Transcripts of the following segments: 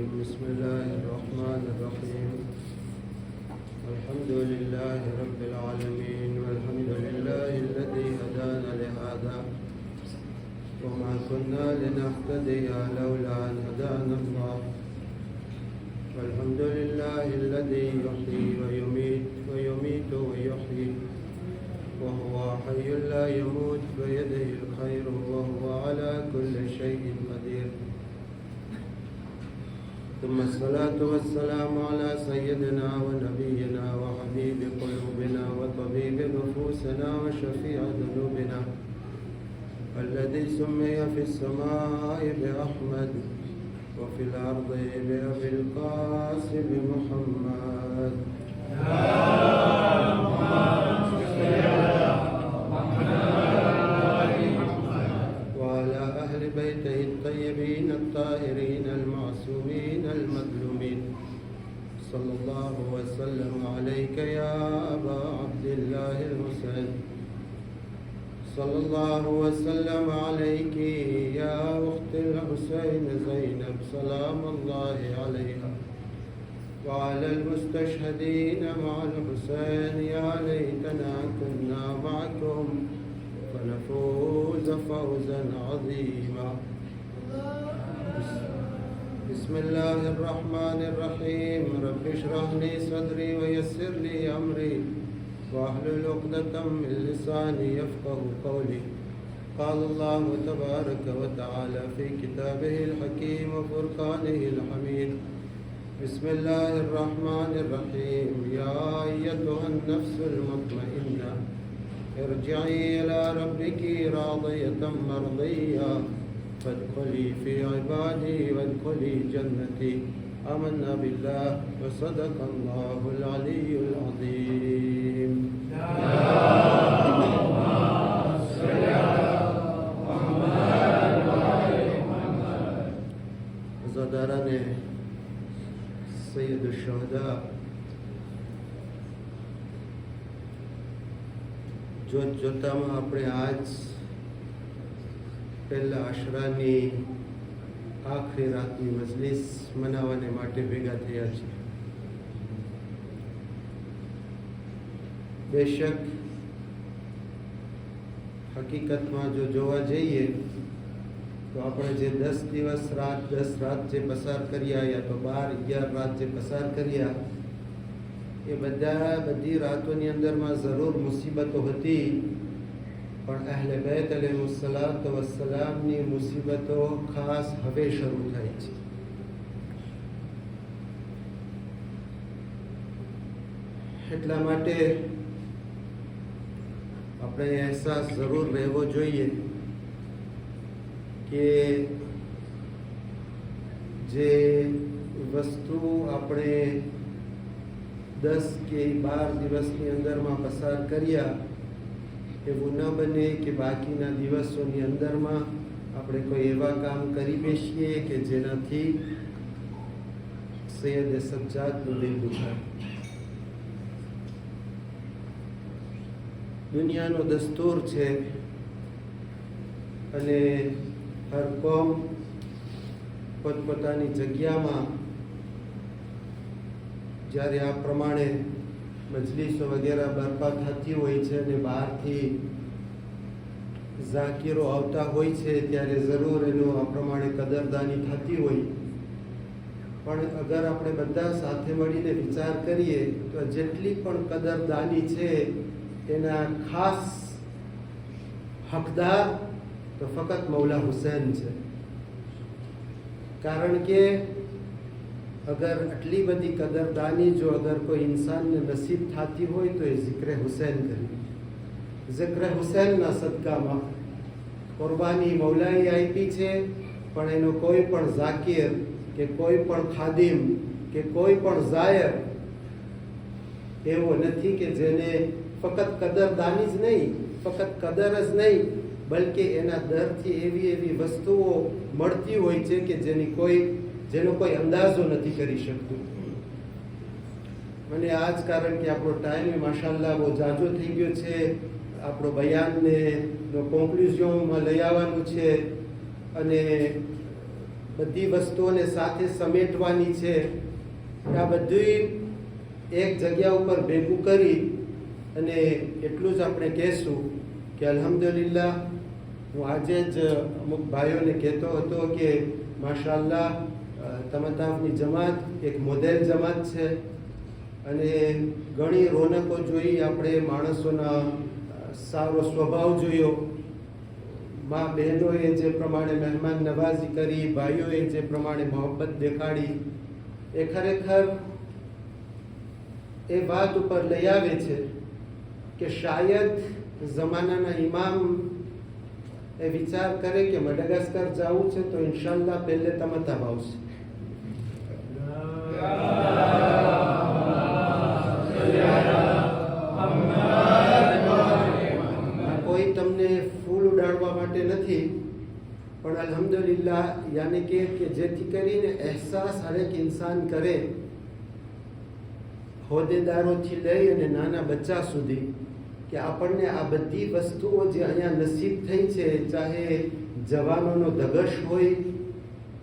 بسم الله الرحمن الرحيم. الحمد لله رب العالمين، والحمد لله الذي هدانا لهذا وما كنا لنهتدي لولا أن هدانا الله. والحمد لله الذي يحيي ويميت ويحيي وهو حي لا يموت بيده الخير وهو على كل شيء قدير. ثم الصلاة والسلام على سيدنا ونبينا وحبيب قلوبنا وطبيب نفوسنا وشفيع ذنوبنا الذي سمي في السماء بأحمد وفي الأرض بأبي القاسم محمد. وعلى أهل بيته الطيبين الطاهرين المعصومين المظلومين. صلى الله وسلم عليك يا أبا عبد الله الحسين. صلى الله وسلم عليك يا أخت الحسين زينب سلام الله عليها. وعلى المستشهدين مع الحسين يا ليتنا كنا معكم فنفوز فوزا عظيما. بسم الله الرحمن الرحيم. رب اشرح لي صدري ويسر لي أمري واحلل عقدة من لساني يفقه قولي. قال الله تبارك وتعالى في كتابه الحكيم وفرقانه الحميد. بسم الله الرحمن الرحيم. يا أيتها النفس المطمئنة ارجعي إلى ربك راضية مرضية فادخلي في عبادي وادخلي جنتي. آمنا بالله وصدق الله العلي العظيم. عزاداران سید الشهداء، જોતમાં આપણે આજ પહેલા આશરાની આખરી રાતની મજલિસ મનાવવાને માટે ભેગા થયા છીએ. બેશક હકીકતમાં જો જોવા જઈએ તો આપણે જે 10 દિવસ રાત 10 રાત જે પસાર કર્યા યા તો 12-11 રાત જે પસાર કર્યા એ બધી રાતોની અંદરમાં જરૂર મુસીબતો હતી, પણ અહેલે બેત અલૈહિસ્સલાતુ વસ્સલામની મુસીબતો ખાસ હવે શરૂ થાય છે. એટલા માટે આપણે અહેસાસ જરૂર રહેવો જોઈએ કે જે વસ્તુ આપણે 10 કે 12 દિવસની અંદરમાં પસાર કર્યા એવું ન બને કે બાકીના દિવસોની અંદરમાં આપણે કોઈ એવા કામ કરી બેસીએ કે જેનાથી સૈયદ સજ્જાદનું દિલ દુખાય. દુનિયાનો દસ્તુર છે અને હર કોમ પોતપોતાની જગ્યામાં જ્યારે આ પ્રમાણે મજલિસો વગેરે બરપા થતી હોય છે અને બહારથી ઝાકીરો આવતા હોય છે ત્યારે જરૂર એનું આ પ્રમાણે કદરદાની થતી હોય. પણ અગર આપણે બધા સાથે મળીને વિચાર કરીએ તો જેટલી પણ કદરદાની છે એના ખાસ હકદાર તો ફક્ત મૌલા હુસૈન છે. કારણ કે અગર આટલી બધી કદરદાની જો અગર કોઈ ઇન્સાનને નસીબ થતી હોય તો એ ઝિક્ર હુસૈન કરી. ઝિક્ર હુસૈનના સદકામાં કુરબાની મૌલાએ આપી છે, પણ એનો કોઈ પણ ઝાકીર કે કોઈ પણ ખાદિમ કે કોઈ પણ ઝાયર એવો નથી કે જેને ફક્ત કદરદાની જ નહીં, ફક્ત કદર જ નહીં, બલકે એના દરથી એવી વસ્તુઓ મળતી હોય છે કે જેનો કોઈ અંદાજો નથી કરી શકતું. મને આ જ કારણ કે આપણો ટાઈમ માશાલ્લાહ બહુ જાજો થઈ ગયો છે, આપણો બયાનને કોન્ક્લુઝનમાં લઈ આવવાનું છે અને બધી વસ્તુઓને સાથે સમેટવાની છે, આ બધી એક જગ્યા ઉપર ભેગું કરી અને એટલું જ આપણે કહેશું કે અલ્હમ્દુલિલ્લાહ. હું આજે જ અમુક ભાઈઓને કહેતો હતો કે માશાઅલ્લાહ તમતાફની જમાત એક મોડેલ જમાત છે અને ઘણી રોનકો જોઈ આપણે, માણસોના સારો સ્વભાવ જોયો, મા બહેનોએ જે પ્રમાણે મહેમાન નવાઝી કરી, ભાઈઓએ જે પ્રમાણે મોહબ્બત દેખાડી, એ ખરેખર એ વાત ઉપર લઈ આવે છે કે શાયદ જમાનાના ઇમામ એ વિચાર કરે કે મડગાસ્કર જવું છે તો ઇન્શાલ્લાહ પહેલે તમતાફ આવશે. કોઈ તમને ફૂલ ઉડાડવા માટે નથી, પણ અલ્હમ્દુલિલ્લાહ યાની કે જેથી કરીને અહેસાસ હરેક ઇન્સાન કરે, હોદ્દેદારોથી લઈ અને નાના બચ્ચા સુધી, કે આપણને આ બધી વસ્તુઓ જે અહીંયા નસીબ થઈ છે, ચાહે જવાનોનો ધગશ હોય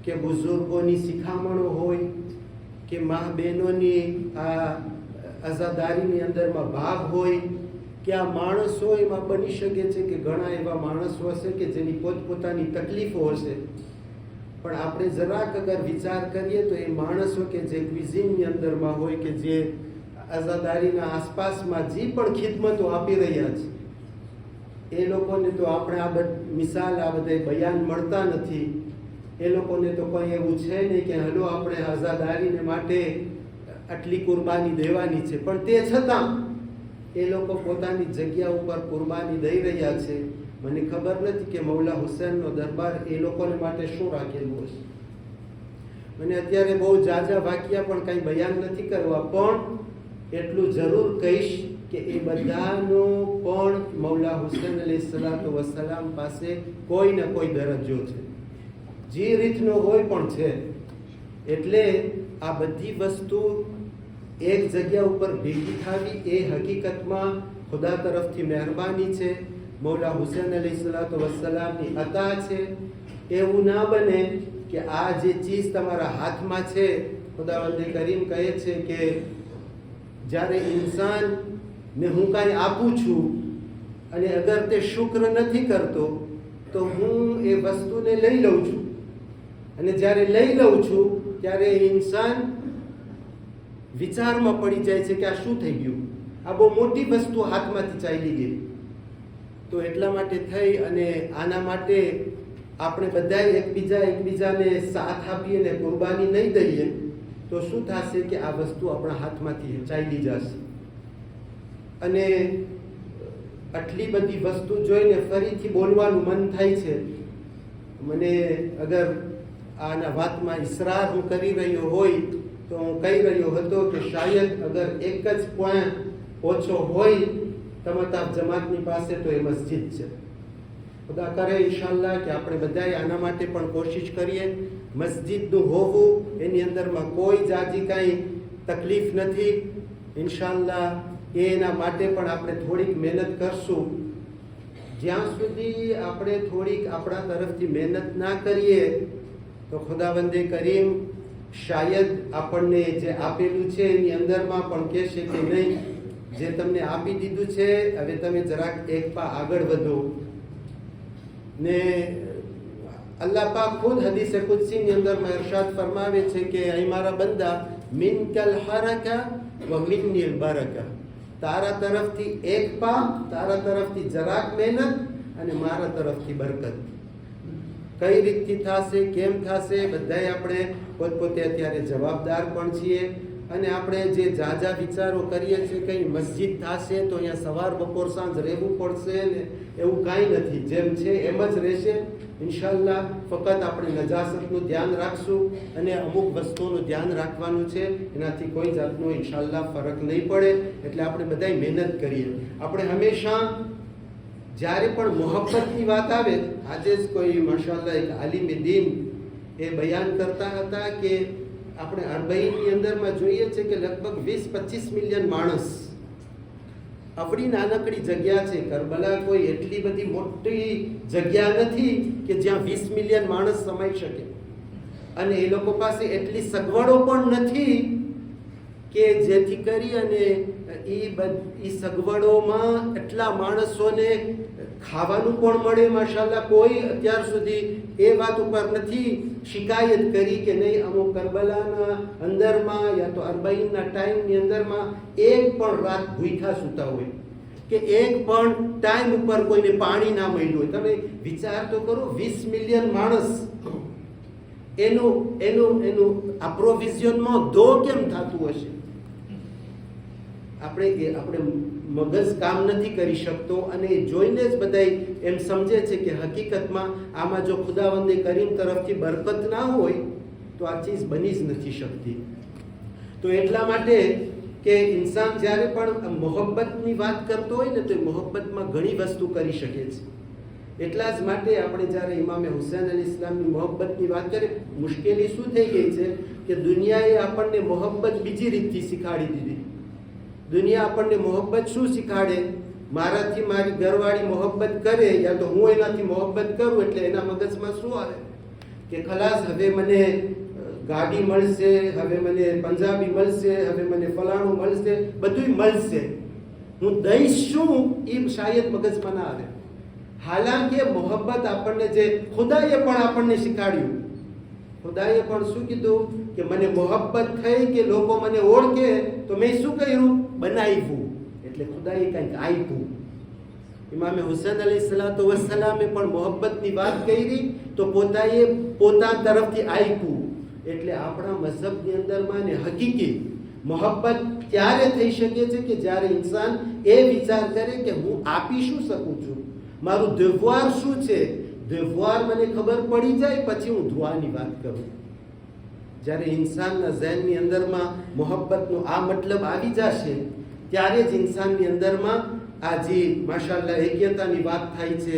કે બુઝુર્ગોની શિખામણો હોય કે મા બહેનોની આ આઝાદારીની અંદરમાં ભાગ હોય, કે આ માણસો એમાં બની શકે છે કે ઘણા એવા માણસો હશે કે જેની પોતપોતાની તકલીફો હશે, પણ આપણે જરાક અગર વિચાર કરીએ તો એ માણસો કે જે ક્વિઝિનની અંદરમાં હોય, કે જે આઝાદારીના આસપાસમાં જે પણ ખિદમતો આપી રહ્યા છે, એ લોકોને તો આપણે આ મિસાલ આ બધા બયાન મળતા નથી. એ લોકોને તો કંઈ એવું છે નહીં કે હલો આપણે આઝાદારીને માટે આટલી કુરબાની દેવાની છે, પણ તે છતાં એ લોકો પોતાની જગ્યા ઉપર કુરબાની દઈ રહ્યા છે. મને ખબર નથી કે મૌલા હુસૈનનો દરબાર એ લોકોને માટે શું રાખેલું હશે. મને અત્યારે બહુ જાજા વાક્યા પણ કંઈ બયાન નથી કરવા, પણ એટલું જરૂર કહીશ કે એ બધાનો પણ મૌલા હુસૈન અલૈહિસ્સલાતુ વસ્સલામ પાસે કોઈ ને કોઈ દરજ્જો છે, જે રીતનો હોય પણ છે. એટલે આ બધી વસ્તુ એક જગ્યા ઉપર ભેગી થવી એ હકીકતમાં ખુદા તરફથી મહેરબાની છે, મૌલા હુસૈન અલૈહિસ્સલાતુ વસ્સલામની અતા છે. એવું ના બને કે આ જે ચીજ તમારા હાથમાં છે, ખુદાવંદ કરીમ કહે છે કે જ્યારે ઇન્સાનને હું કાંઈ આપું છું અને અગર તે શુક્ર નથી કરતો તો હું એ વસ્તુને લઈ લઉં છું, અને જ્યારે લઈ લઉં છું ત્યારે ઇન્સાન વિચારમાં પડી જાય છે કે આ શું થઈ ગયું, આ બહુ મોટી વસ્તુ હાથમાંથી ચાલી ગઈ. તો એટલા માટે થઈ અને આના માટે આપણે બધા એકબીજાને સાથ આપીએ ને કુરબાની નહીં દઈએ તો શું થશે કે આ વસ્તુ આપણા હાથમાંથી ચાલી જશે. અને આટલી બધી વસ્તુ જોઈને ફરીથી બોલવાનું મન થાય છે. મને અગર આના વાતમાં ઇસરાર હું કરી રહ્યો હોય તો હું કહી રહ્યો હતો કે શાયદ અગર એક જ પોઈન્ટ ઓછો હોય તમતાફ જમાતની પાસે તો એ મસ્જિદ છે. ખુદા કરે ઇન્શાલ્લાહ કે આપણે બધાએ આના માટે પણ કોશિશ કરીએ. મસ્જિદનું હોવું એની અંદરમાં કોઈ જાજી કાંઈ તકલીફ નથી. ઇન્શાલ્લાહ એના માટે પણ આપણે થોડીક મહેનત કરશું. જ્યાં સુધી આપણે થોડીક આપણા તરફથી મહેનત ના કરીએ તો ખુદાવંદે કરીમ શાયદ આપણને જે આપેલું છે એની અંદરમાં પણ કહેશે કે નહીં, જે તમને આપી દીધું છે હવે તમે જરાક એક પા આગળ વધો. ને અલ્લાહ પાક ખુદ હદીસે કુદસીની અંદરમાં ઇરશાદ ફરમાવે છે કે અહીં મારા બંદા મિનકલ હરકા વ મિન્નિલ બરકા, તારા તરફથી એક પા, તારા તરફથી જરાક મહેનત અને મારા તરફથી બરકત. કઈ રીતથી થશે, કેમ થશે, બધાય આપણે પોતપોતે અત્યારે જવાબદાર પણ છીએ. અને આપણે જે જાજા વિચારો કરીએ છીએ કંઈ મસ્જિદ થશે તો અહીંયા સવાર બપોર સાંજ રહેવું પડશે ને એવું કાંઈ નથી. જેમ છે એમ જ રહેશે ઇન્શાલ્લાહ. ફક્ત આપણે નજાસતનું ધ્યાન રાખશું અને અમુક વસ્તુઓનું ધ્યાન રાખવાનું છે, એનાથી કોઈ જાતનો ઇન્શાલ્લાહ ફરક નહીં પડે. એટલે આપણે બધાય મહેનત કરીએ. આપણે હંમેશા જ્યારે પણ મોહબ્બતની વાત આવે, આજે જ કોઈ માશાઅલ્લાહ એક આલિમ દીન એ બયાન કરતા હતા કે આપણે અરબઈની અંદરમાં જોઈએ છે કે લગભગ 20-25 મિલિયન માણસ, આપણી નાનકડી જગ્યા છે. કરબલા કોઈ એટલી બધી મોટી જગ્યા નથી કે જ્યાં 20 મિલિયન માણસ સમાઈ શકે. અને એ લોકો પાસે એટલી સગવડો પણ નથી કે જેથી કરી અને એ સગવડોમાં એટલા માણસોને ખાવાનું પણ મળે. માશાલ્લાહ, કોઈ અત્યાર સુધી એ વાત ઉપર નથી શિકાયત કરી કે નહીં અમુક કરબલાના અંદરમાં યા તો અરબાઈનના ટાઈમની અંદરમાં એક પણ રાત ભૂખ્યા સૂતા હોય કે એક પણ ટાઈમ ઉપર કોઈને પાણી ના મળ્યું હોય. તમે વિચાર તો કરો, 20 મિલિયન માણસ એનું આ પ્રોવિઝનમાં દો કેમ થતું હશે? આપણે મગજ કામ નથી કરી શકતો અને જોઈને જ બધાય એમ સમજે છે કે હકીકતમાં આમાં જો ખુદાવંદે કરીમ તરફથી બરકત ના હોય તો આ ચીજ બની જ નથી શકતી. તો એટલા માટે કે ઇન્સાન જ્યારે પણ મોહબ્બતની વાત કરતો હોય ને તો એ મોહબ્બતમાં ઘણી વસ્તુ કરી શકે છે. એટલા જ માટે આપણે જ્યારે ઇમામે હુસૈન અલી ઇસ્લામની મોહબ્બતની વાત કરીએ, મુશ્કેલી શું થઈ ગઈ છે કે દુનિયાએ આપણને મોહબ્બત બીજી રીતથી શીખાડી દીધી. દુનિયા આપણને મોહબ્બત શું શીખાડે? મારાથી મારી ઘરવાળી મોહબ્બત કરે યા તો હું એનાથી મોહબ્બત કરું એટલે એના મગજમાં શું આવે કે ખલાસ, હવે મને ગાડી મળશે, હવે મને પંજાબી મળશે, હવે મને ફલાણું મળશે, બધું મળશે, હું દઈશ શું એ શાયદ મગજમાં ના આવે. હાલાંકે મોહબ્બત આપણને જે ખુદાએ પણ આપણને શીખાડ્યું, ખુદાએ પણ શું કીધું કે મને મોહબ્બત થઈ કે લોકો મને ઓળખે તો મેં શું કર્યું? બનાવ્યું. એટલે ખુદાએ કંઈક આપ્યું. ઇમામે હુસૈન અલૈહિસ્સલાતુ વસ્સલામે પણ મોહબ્બતની વાત કરી તો પોતા તરફથી આપ્યું. એટલે આપણા મઝહબની અંદરમાં ને હકીકી મોહબ્બત ત્યારે થઈ શકે છે કે જ્યારે ઇન્સાન એ વિચાર કરે કે હું આપી શું શકું છું, મારું દેવવાર શું છે. દેવવાર મને ખબર પડી જાય પછી હું દુઆની વાત કરું. જ્યારે ઇન્સાનના ઝહેનની અંદરમાં મોહબ્બતનો આ મતલબ આવી જશે ત્યારે જ ઇન્સાનની અંદરમાં આજે માશાલ્લાહ એક્યતાની વાત થાય છે,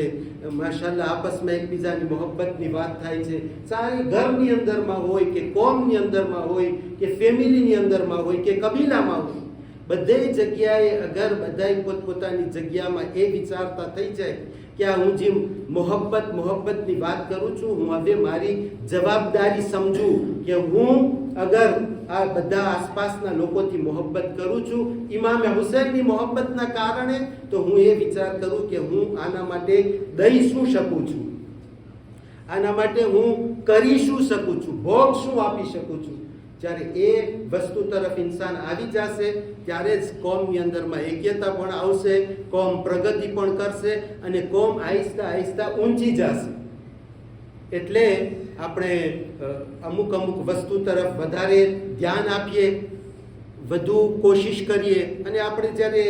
માશાલ્લાહ આપસમાં એકબીજાની મોહબ્બતની વાત થાય છે. સારી ઘરની અંદરમાં હોય કે કોમની અંદરમાં હોય કે ફેમિલીની અંદરમાં હોય કે કબીલામાં હોય, બધે જગ્યાએ અગર બધાય પોતપોતાની જગ્યામાં એ વિચારતા થઈ જાય કે આ હું જે મોહબ્બતની વાત કરું છું, હું હવે મારી જવાબદારી સમજું કે હું અગર આ બધા આસપાસના લોકોથી મોહબ્બત કરું છું ઇમામે હુસૈનની મોહબ્બતના કારણે, તો હું એ વિચાર કરું કે હું આના માટે દઈ શું શકું છું, આના માટે હું કરી શું શકું છું, ભોગ શું આપી શકું છું. જ્યારે એ વસ્તુ તરફ ઇન્સાન આવી જશે ત્યારે જ કોમની અંદરમાં એક્યતા પણ આવશે, કોમ પ્રગતિ પણ કરશે અને કોમ આહિસ્તા આહિસ્તા ઊંચી જશે. એટલે આપણે અમુક વસ્તુ તરફ વધારે ધ્યાન આપીએ, વધુ કોશિશ કરીએ. અને આપણે જ્યારે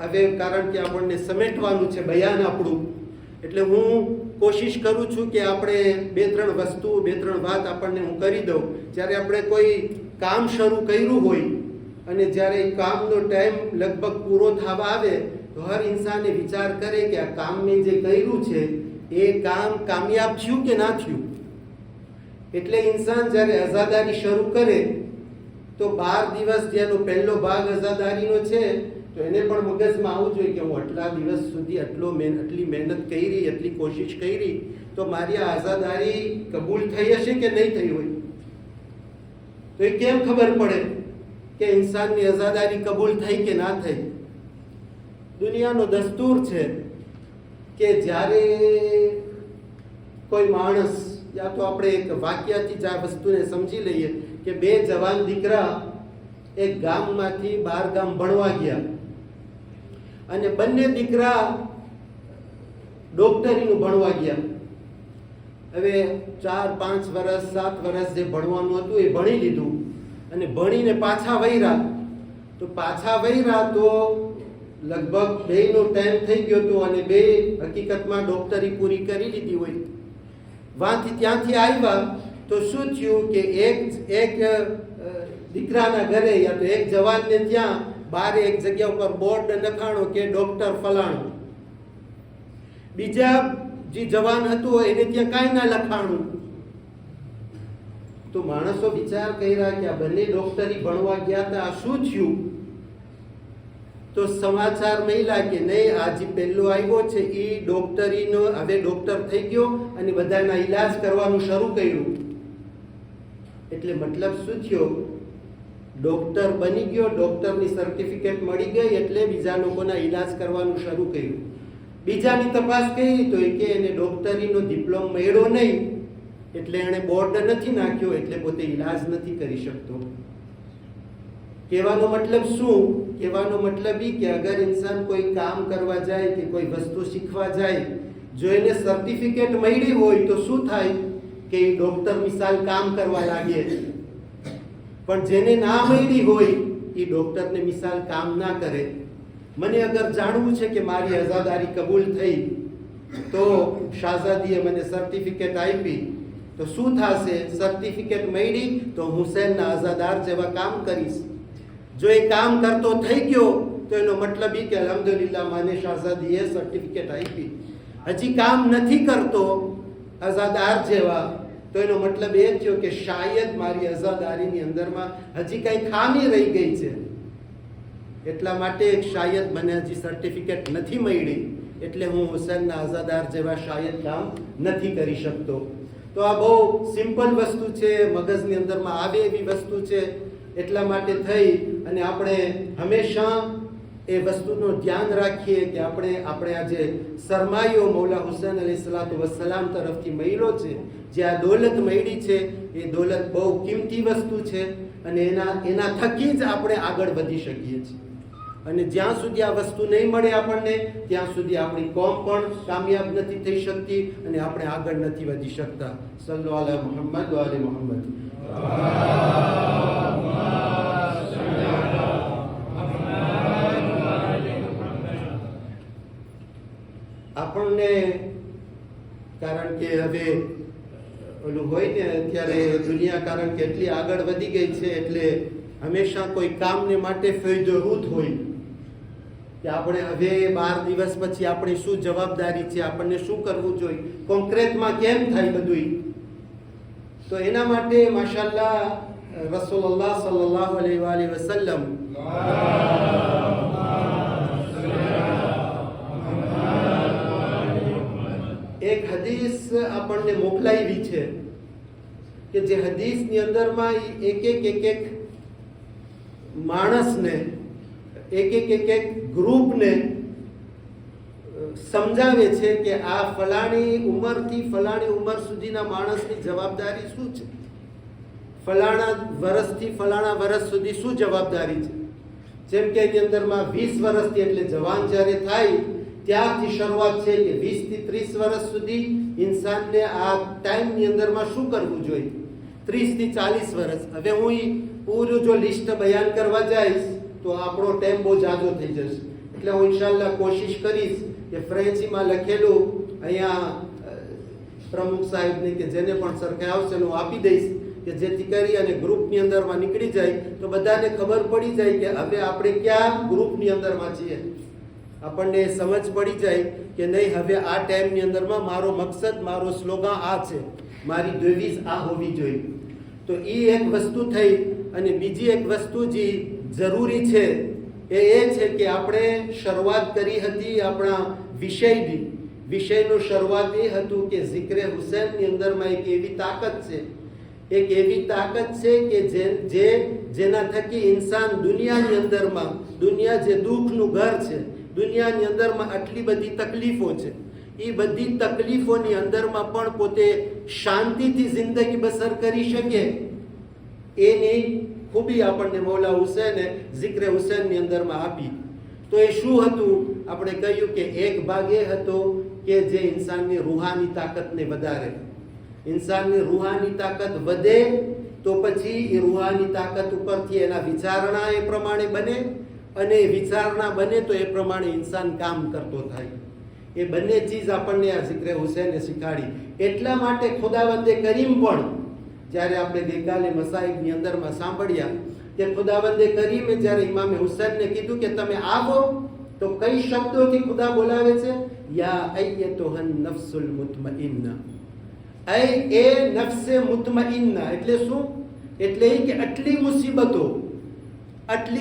હવે કારણ કે આપણને સમેટવાનું છે બયાન આપણું, એટલે હું કોશિશ કરું છું કે આપણે બે ત્રણ વાત આપણને હું કરી દઉં. જ્યારે આપણે કોઈ કામ શરૂ કર્યું હોય અને જ્યારે કામનો ટાઈમ લગભગ પૂરો થવા આવે તો હર ઇન્સાને વિચાર કરે કે આ કામ મેં જે કર્યું છે એ કામ કામયાબ થયું કે ના થયું. એટલે ઇન્સાન જ્યારે અઝાદારી શરૂ કરે તો 12 દિવસ જેનો પહેલો ભાગ અઝાદારીનો છે તો એને પણ મગજમાં આવવું જોઈએ કે હું આટલા દિવસ સુધી આટલી મહેનત કરી, એટલી કોશિશ કરી, તો મારી આ આઝાદારી કબૂલ થઈ હશે કે નહીં થઈ હોય. તો એ કેમ ખબર પડે કે ઇન્સાનની આઝાદારી કબૂલ થઈ કે ના થઈ? દુનિયાનો દસ્તુર છે કે જ્યારે કોઈ માણસ, યા તો આપણે એક વાક્યથી જ આ વસ્તુને સમજી લઈએ કે બે જવાન દીકરા એક ગામમાંથી 12 ગામ ભણવા ગયા અને બંને દીકરા ડોક્ટરીનું ભણવા ગયા. હવે 4, 5 વર્ષ 7 વર્ષ જે ભણવાનું હતું એ ભણી લીધું અને ભણીને પાછા વૈરા તો લગભગ બેયનો ટાઈમ થઈ ગયો હતો અને બે હકીકતમાં ડોક્ટરી પૂરી કરી લીધી હોય. ત્યાંથી આવ્યા તો શું થયું કે એક દીકરાના ઘરે યા તો એક જવાનને ત્યાં બારે એક જગ્યા ઉપર બોર્ડ લખાણો કે ડોક્ટર ફલાણું, બીજા જે જવાન હતો એને ત્યાં કાંઈ ના લખાણું. તો માણસો વિચાર કર્યા કે આ બંને ડોક્ટરી ભણવા ગયા હતા, આ શું થયું? તો સમાચાર મળ્યા કે નહીં, આ જે પહેલો આવ્યો છે એ ડોક્ટરીનો હવે ડોક્ટર થઈ ગયો અને બધાના ઈલાજ કરવાનું શરૂ કર્યું. એટલે મતલબ શું થયો? ડોક્ટર બની ગયો, ડોક્ટરની સર્ટિફિકેટ મળી ગઈ એટલે બીજા લોકોના ઈલાજ કરવાનું શરૂ કર્યું. બીજાની તપાસ કરી તો કે એને ડોક્ટરીનો ડિપ્લોમા મળ્યો નહીં, એટલે એણે બોર્ડ નથી નાખ્યો, એટલે પોતે ઈલાજ નથી કરી શકતો. કહેવાનો મતલબ શું? કહેવાનો મતલબ એ કે અગર ઇન્સાન કોઈ કામ કરવા જાય કે કોઈ વસ્તુ શીખવા જાય, જો એને સર્ટિફિકેટ મળી હોય તો શું થાય કે એ ડોક્ટર મિસાલ કામ કરવા લાગે. પણ જેને ના મળી હોય એ ડોક્ટરને મિસાલ કામ ના કરે. મને અગર જાણવું છે કે મારી આઝાદારી કબૂલ થઈ, તો શાહઝાદીએ મને સર્ટિફિકેટ આપી, તો શું થશે? સર્ટિફિકેટ મળી તો હુસૈનના આઝાદાર જેવા કામ કરીશ. જો એ કામ કરતો થઈ ગયો તો એનો મતલબ એ કે અલ્હમ્દુલિલ્લાહ મને શાહઝાદીએ સર્ટિફિકેટ આપી. હજી કામ નથી કરતો આઝાદાર જેવા, તો એનો મતલબ એ થયો કે શાયદ મારી આઝાદારીની અંદરમાં હજી કઈ ખામી રહી ગઈ છે. એટલા માટે શાયદ મને હજી સર્ટિફિકેટ નથી મળી, એટલે હું હુસૈનના આઝાદાર જેવા શાયદ કામ નથી કરી શકતો. તો આ બહુ સિમ્પલ વસ્તુ છે, મગજની અંદરમાં આવે એવી વસ્તુ છે. એટલા માટે થઈ અને આપણે હંમેશા એ વસ્તુનું ધ્યાન રાખીએ કે આપણે આ જે સરમાયો મૌલા હુસૈન અલૈહિસ્સલાતુ વસ્સલામ તરફથી મળ્યો છે, જે આ દોલત મળી છે, એ દોલત બહુ કિંમતી વસ્તુ છે અને એના થકી જ આપણે આગળ વધી શકીએ છીએ. અને જ્યાં સુધી આ વસ્તુ નહીં મળે આપણને, ત્યાં સુધી આપણી કોમ પણ કામયાબ નથી થઈ શકતી અને આપણે આગળ નથી વધી શકતા. સલ્લુ અલા મુહમ્મદ વ આલે મુહમ્મદ. આપણને કારણ કે હવે ઓલું હોય ને, અત્યારે દુનિયા કારણ કે એટલી આગળ વધી ગઈ છે, એટલે હંમેશા કોઈ કામને માટે ફેરદરૂત હોય કે આપણે હવે 12 દિવસ પછી આપણી શું જવાબદારી છે, આપણને શું કરવું જોઈએ, કોન્ક્રીટમાં કેમ થાય બધું. તો એના માટે માશાઅલ્લાહ રસૂલુલ્લાહ સલ્લલ્લાહુ અલૈહિ વસલ્લમ એક હદીસ આપણને મોકલાવી છે કે જે હદીસની અંદરમાં એક માણસને, એક ગ્રુપને સમજાવે છે કે આ ફલાણી ઉંમરથી ફલાણી ઉંમર સુધીના માણસની જવાબદારી શું છે, ફલાણા વર્ષથી ફલાણા વર્ષ સુધી શું જવાબદારી છે. જેમ કે એની અંદરમાં 20 વર્ષથી એટલે જવાન જ્યારે થાય ત્યારથી શરૂઆત છે કે 20 થી 30 વર્ષ સુધી ઇન્સાનને આ ટાઈમની અંદરમાં શું કરવું જોઈએ, 30 થી 40 વર્ષ. હવે હું પૂરું જો લિસ્ટ બયાન કરવા જઈશ તો આપણો ટાઈમ બહુ જાજો થઈ જશે, એટલે હું ઇન્શાઅલ્લાહ કોશિશ કરીશ કે ફ્રેન્ચીમાં લખેલું અહીંયા પ્રમુખ સાહેબને કે જેને પણ સરખે આવશે હું આપી દઈશ, કે જેથી કરી અને ગ્રુપની અંદરમાં નીકળી જાય તો બધાને ખબર પડી જાય કે હવે આપણે ક્યાં ગ્રુપની અંદરમાં છીએ. આપણને સમજ પડી જાય કે નહીં, હવે આ ટાઈમની અંદરમાં મારો મકસદ, મારો સ્લોગન આ છે, મારી દેવીઝ આ હોવી જોઈએ. તો એ એક વસ્તુ થઈ. અને બીજી એક વસ્તુ જે જરૂરી છે એ છે કે આપણે શરૂઆત કરી હતી આપણા વિષયનું શરૂઆત એ હતું કે ઝિક્રે હુસૈનની અંદરમાં એક એવી તાકાત છે કે જેના થકી ઇન્સાન દુનિયાની અંદરમાં, દુનિયા જે દુઃખનું ઘર છે, દુનિયાની અંદરમાં આટલી બધી તકલીફો છે, એ બધી તકલીફોની અંદરમાં પણ પોતે શાંતિથી જિંદગી બસર કરી શકે, એની ખૂબી આપણને મૌલા હુસૈને ઝિક્રે હુસૈનની અંદરમાં આપી. તો એ શું હતું? આપણે કહ્યું કે એક ભાગ એ હતો કે જે ઇન્સાનની રૂહાની તાકાતને વધારે. ઇન્સાનની રૂહાની તાકાત વધે તો પછી એ રૂહાની તાકાત ઉપરથી એના વિચારણા એ પ્રમાણે બને, અને વિચારણા બને તો એ પ્રમાણે ઇન્સાન કામ કરતો થાય. એ બંને ચીજ આપણને આ ઝિક્રે હુસૈને શીખાડી. એટલા માટે ખુદાવંદે કરીમ પણ જ્યારે આપણે ગઈકાલે મસાઈબની અંદરમાં સાંભળ્યા કે ખુદાવંદે કરીમે જ્યારે ઇમામે હુસૈનને કીધું કે તમે આવો, તો કઈ શબ્દોથી ખુદા બોલાવે છે? યા અય્યતુહન નફ્સુલ મુતમઇન્ના. એ નફ્સે મુતમઇન્ના એટલે શું? એટલે કે આટલી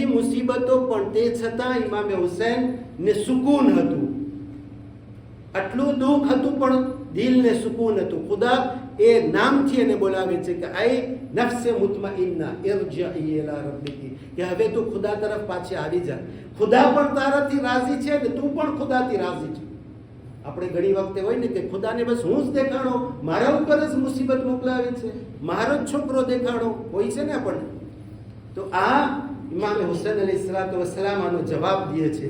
મુસીબતો પણ તે છતાં ઇમામે હુસૈન ને સુકૂન હતું, આટલું દુઃખ હતું પણ દિલને સુકૂન હતું. ખુદા એ નામથી એને બોલાવે છે કે આઈ નફ્સે મુતમઇન્ના ઇરજઈ ઇલા રબ્બિકી, કે હવે તું ખુદા તરફ પાછી આવી જા. ખુદા પણ તારાથી રાજી છે ને તું પણ ખુદાથી રાજી છે. આપણે ઘણી વખતે હોય ને કે ખુદાને બસ હું જ દેખાડો, મારા ઉપર જ મુસીબત મોકલાવે છે, મારો જ છોકરો દેખાડો, હોય છે ને આપણને. તો આ ઇમામ હુસૈન અલૈહિસ્સલાતુ વસ્સલામ આનો જવાબ દે છે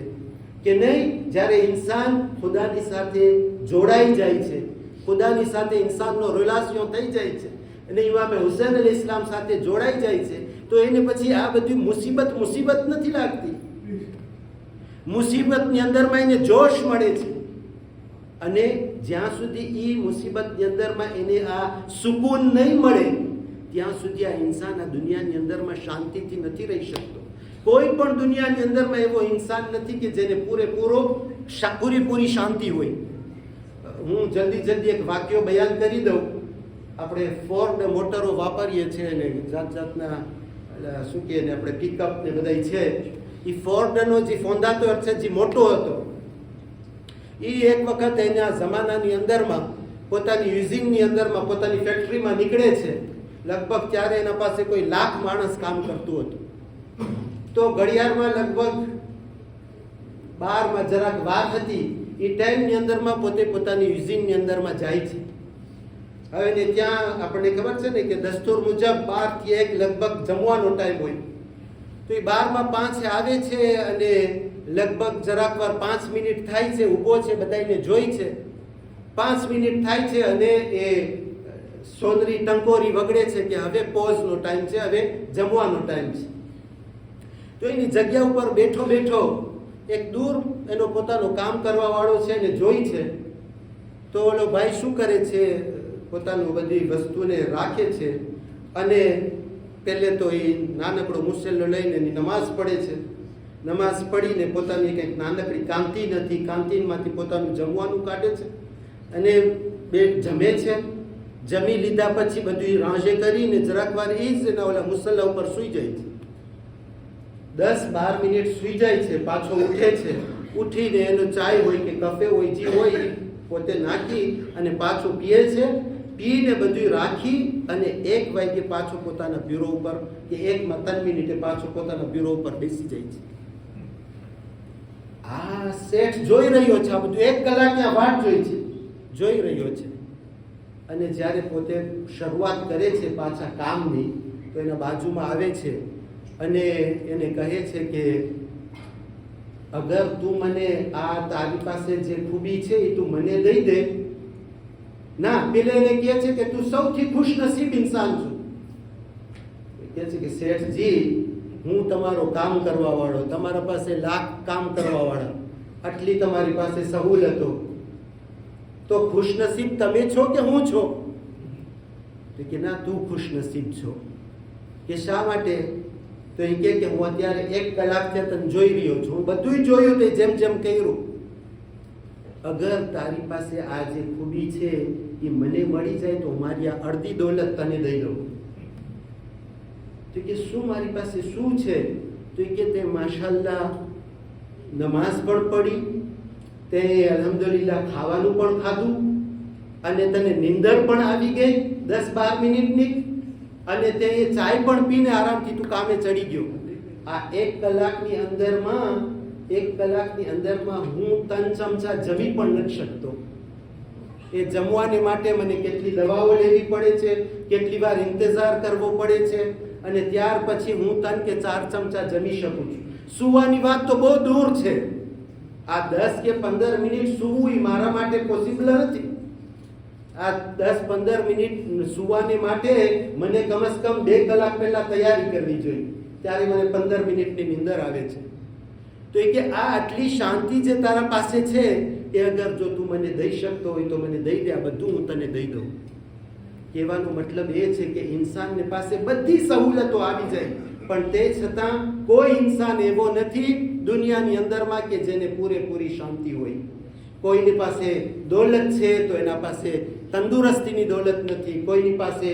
કે નહીં, જ્યારે ઇન્સાન ખુદાની સાથે જોડાઈ જાય છે, ખુદાની સાથે ઇન્સાનનો રિલાસિયો થઈ જાય છે અને ઇમામ હુસૈન અલૈહિસ્સલામ સાથે જોડાઈ જાય છે, તો એને પછી આ બધી મુસીબત નથી લાગતી. મુસીબતની અંદરમાં એને જોશ મળે છે અને જ્યાં સુધી એ મુસીબતની અંદરમાં એને આ સુકૂન નહીં મળે ત્યાં સુધી આ ઇન્સાન આ દુનિયાની અંદરમાં શાંતિથી નથી રહી શકતો. કોઈ પણ દુનિયાની અંદરમાં એવો ઇન્સાન નથી કે જેને પૂરેપૂરી શાંતિ હોય. હું જલ્દી એક વાક્યો બયાન કરી દઉં. આપણે ફોર્ડ મોટરો વાપરીએ છીએ અને જાતના શું કહે ને આપણે પિકઅપ ને બધા છે. એ ફોર્ડનો જે ફોંદાતો છે જે મોટો હતો, એ એક વખત એના જમાનાની અંદરમાં પોતાની યુઝિંગની અંદરમાં પોતાની ફેક્ટરીમાં નીકળે છે. લગભગ ત્યારે એના પાસે કોઈ 1,00,000 માણસ કામ કરતું હતું. તો ઘડિયાળમાં લગભગ 12માં જરાક વાર હતી. એ ટાઈમની અંદરમાં પોતે પોતાની યુઝિંગની અંદરમાં જાય છે. હવે ને ત્યાં આપણને ખબર છે ને કે દસ્તુર મુજબ 12 થી 1 લગભગ જમવાનો ટાઈમ હોય. તો એ 12:05 આવે છે અને લગભગ જરાક વાર 5 મિનિટ થાય છે, ઊભો છે, બધાને જોઈ છે. 5 મિનિટ થાય છે અને એ સોનરી ટંકોરી વગડે છે કે હવે પોઝનો ટાઈમ છે, હવે જમવાનો ટાઈમ છે. તો એની જગ્યા ઉપર બેઠો એક દૂર એનો પોતાનો કામ કરવા વાળો છે ને જોઈ છે. તો ઓલો ભાઈ શું કરે છે, પોતાનું બધી વસ્તુને રાખે છે અને પહેલે તો એ નાનકડો મુસલ્લો લઈને એની નમાઝ પડે છે. નમાઝ પડીને પોતાની કંઈક નાનકડી કાંતીન હતી, કાંતીનમાંથી પોતાનું જમવાનું કાઢે છે અને બે જમે છે. જમી લીધા પછી બધું રાંઝે કરીને જરાક વાર એ જ એના ઓલા મુસલ્લા ઉપર સૂઈ જાય છે. 10-12 મિનિટ સૂઈ જાય છે, પાછો ઉઠે છે. ઉઠીને એનો ચાય હોય કે કફે હોય જે હોય પોતે નાખી અને પાછો પીએ છે. પીને બધું રાખી અને 1 વાગે પાછો પોતાના બ્યુરો ઉપર કે 1-3 મિનિટે પાછો પોતાના બ્યુરો ઉપર બેસી જાય છે. આ શેઠ જોઈ રહ્યો છે, આ બધું 1 કલાકની વાટ જોઈ રહ્યો છે. અને જ્યારે પોતે શરૂઆત કરે છે પાછા કામની, તો એના બાજુમાં આવે છે અને એને કહે છે કે અગર તું મને આ તારી પાસે જે ખૂબી છે એ તું મને દઈ દે. ના, પેલે એને કહે છે કે તું સૌથી ખુશનસીબ ઇન્સાન છું. કહે છે કે શેઠજી, હું તમારો કામ કરવા વાળો, તમારા પાસે 1,00,000 કામ કરવા વાળા, આટલી તમારી પાસે સહુલતો, તો ખુશનસીબ તમે છો કે હું છો? તો કે ના, તું ખુશનસીબ છો. કે શા માટે? તો એ કે હું અત્યારે 1 કલાકથી તને જોઈ રહ્યો છું, હું બધું જોયું તે જેમ કર્યું. અગર તારી પાસે આ જે ખૂબી છે એ મને મળી જાય તો મારી આ અડધી દોલત તને દઈ દઉં. તો કે શું મારી પાસે શું છે? તો કે તે માશાલ્લાહ નમાઝ પણ પડી, તે અલ્હમ્દુલિલ્લાહ ખાવાનું પણ ખાધું અને તને નીંદર પણ આવી ગઈ 10-12 મિનિટની અને તે ચાય પણ પીને આરામથી તું કામે ચડી ગયો. આ 1 કલાકની અંદરમાં હું 3 ચમચા જમી પણ નથી શકતો. એ જમવાને માટે મને કેટલી દવાઓ લેવી પડે છે, કેટલી વાર ઇંતજાર કરવો પડે છે અને ત્યાર પછી હું 3 કે 4 ચમચા જમી શકું છું. સુવાની વાત તો બહુ દૂર છે. આ 10 કે 15 મિનિટ સૂવું એ મારા માટે પોસિબલ નથી. આ 10-15 મિનિટ સુવાને માટે મને કમસે કમ 2 કલાક પહેલા તૈયારી કરવી જોઈએ, ત્યારે મને 15 મિનિટની નીંદર આવે છે. તો એ કે આ આટલી શાંતિ જે તારા પાસે છે એ અગર જો તું મને દઈ શકતો હોય તો મને દઈ દે, આ બધું હું તને દઈ દઉં. કહેવાનો મતલબ એ છે કે ઇન્સાનને પાસે બધી સહુલતો આવી જાય, પણ તે છતાં કોઈ ઇન્સાન એવો નથી દુનિયાની અંદરમાં કે જેને પૂરેપૂરી શાંતિ હોય. કોઈની પાસે દોલત છે તો એના પાસે તંદુરસ્તીની દોલત નથી, કોઈની પાસે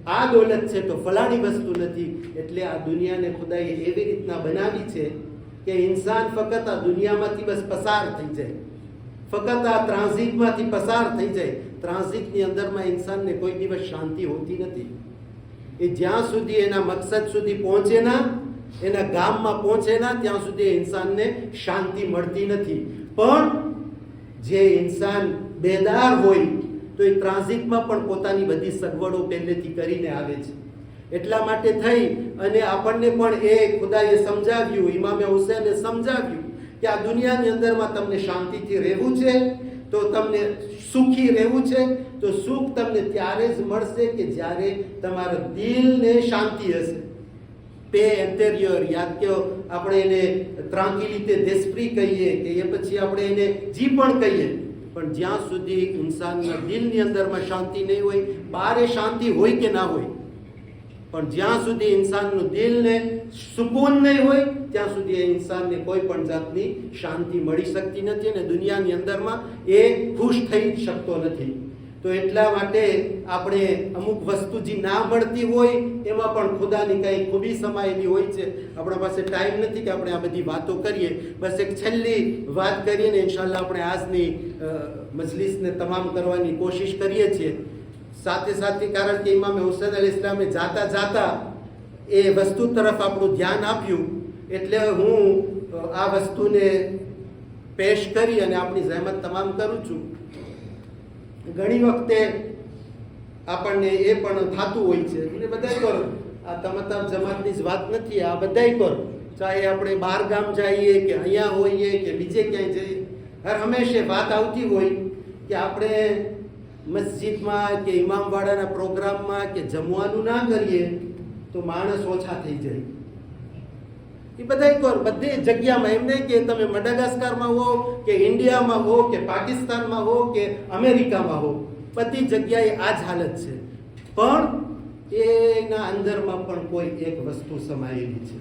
આ દોલત છે તો ફલાણી વસ્તુ નથી. એટલે આ દુનિયાને ખુદાએ એવી રીતના બનાવી છે કે ઇન્સાન ફક્ત આ દુનિયામાંથી બસ પસાર થઈ જાય, ફક્ત આ ટ્રાન્ઝિટમાંથી પસાર થઈ જાય. ટ્રાન્ઝિટની અંદરમાં ઇન્સાનને કોઈ દિવસ શાંતિ હોતી નથી. એ જ્યાં સુધી એના મકસદ સુધી પહોંચે ના, એના ગામમાં પહોંચે ના, ત્યાં સુધી ઇન્સાનને શાંતિ મળતી નથી. પણ જે ઇન્સાન બેદાર હોય તો એ ટ્રાન્ઝિટમાં પણ પોતાની બધી સગવડો પહેલેથી કરીને આવે છે. એટલા માટે થઈ અને આપણને પણ એ ખુદાએ સમજાવ્યું, ઇમામે હુસૈને સમજાવ્યું કે આ દુનિયાની અંદરમાં તમને શાંતિથી રહેવું છે, તો તમને સુખી રહેવું છે, તો સુખ તમને ત્યારે જ મળશે કે જ્યારે તમારા દિલને શાંતિ હશે. પે ઇન્ટેરિયર, યાદ કે આપણે એને ટ્રાન્કિલિટી દેસ્પ્રી કહીએ કે એ પછી આપણે એને જી પણ કહીએ, પણ જ્યાં સુધી ઇન્સાનના દિલની અંદરમાં શાંતિ નહીં હોય, બહારે શાંતિ હોય કે ના હોય, પણ જ્યાં સુધી ઇન્સાનનું દિલને સુકૂન નહીં હોય ત્યાં સુધી એ ઇન્સાનને કોઈ પણ જાતની શાંતિ મળી શકતી નથી અને દુનિયાની અંદરમાં એ ખુશ થઈ શકતો નથી. તો એટલા માટે આપણે અમુક વસ્તુ જે ના મળતી હોય એમાં પણ ખુદાની કંઈ ખૂબી સમાયેલી હોય છે. આપણા પાસે ટાઈમ નથી કે આપણે આ બધી વાતો કરીએ. બસ એક છેલ્લી વાત કરીને ઇન્શાલ્લાહ આપણે આજની મજલિસને તમામ કરવાની કોશિશ કરીએ છીએ. સાથે સાથે કારણ કે ઇમામે હુસૈન અલ ઇસ્લામે જાતા જાતા એ વસ્તુ તરફ આપણું ધ્યાન આપ્યું, એટલે હું આ વસ્તુને પેશ કરી અને આપણી જહેમત તમામ કરું છું. ઘણી વખતે આપણને એ પણ થતું હોય છે, એટલે બધાય કરો, આ તમામ જમાતની જ વાત નથી, આ બધાય કરો, ચાહે આપણે બહાર ગામ જઈએ કે અહીંયા હોઈએ કે બીજે ક્યાંય જઈએ, હર હંમેશા વાત આવતી હોય કે આપણે મસ્જિદમાં કે ઇમામવાડાના પ્રોગ્રામમાં કે જમવાનું ના કરીએ તો માણસ ઓછા થઈ જાય. એ બધા કર બધી જગ્યામાં, એમ નહીં કે તમે મડાગાસ્કરમાં હો કે ઇન્ડિયામાં હો કે પાકિસ્તાનમાં હો કે અમેરિકામાં હો, બધી જગ્યાએ આ જ હાલત છે. પણ એના અંદરમાં પણ કોઈ એક વસ્તુ સમાયેલી છે.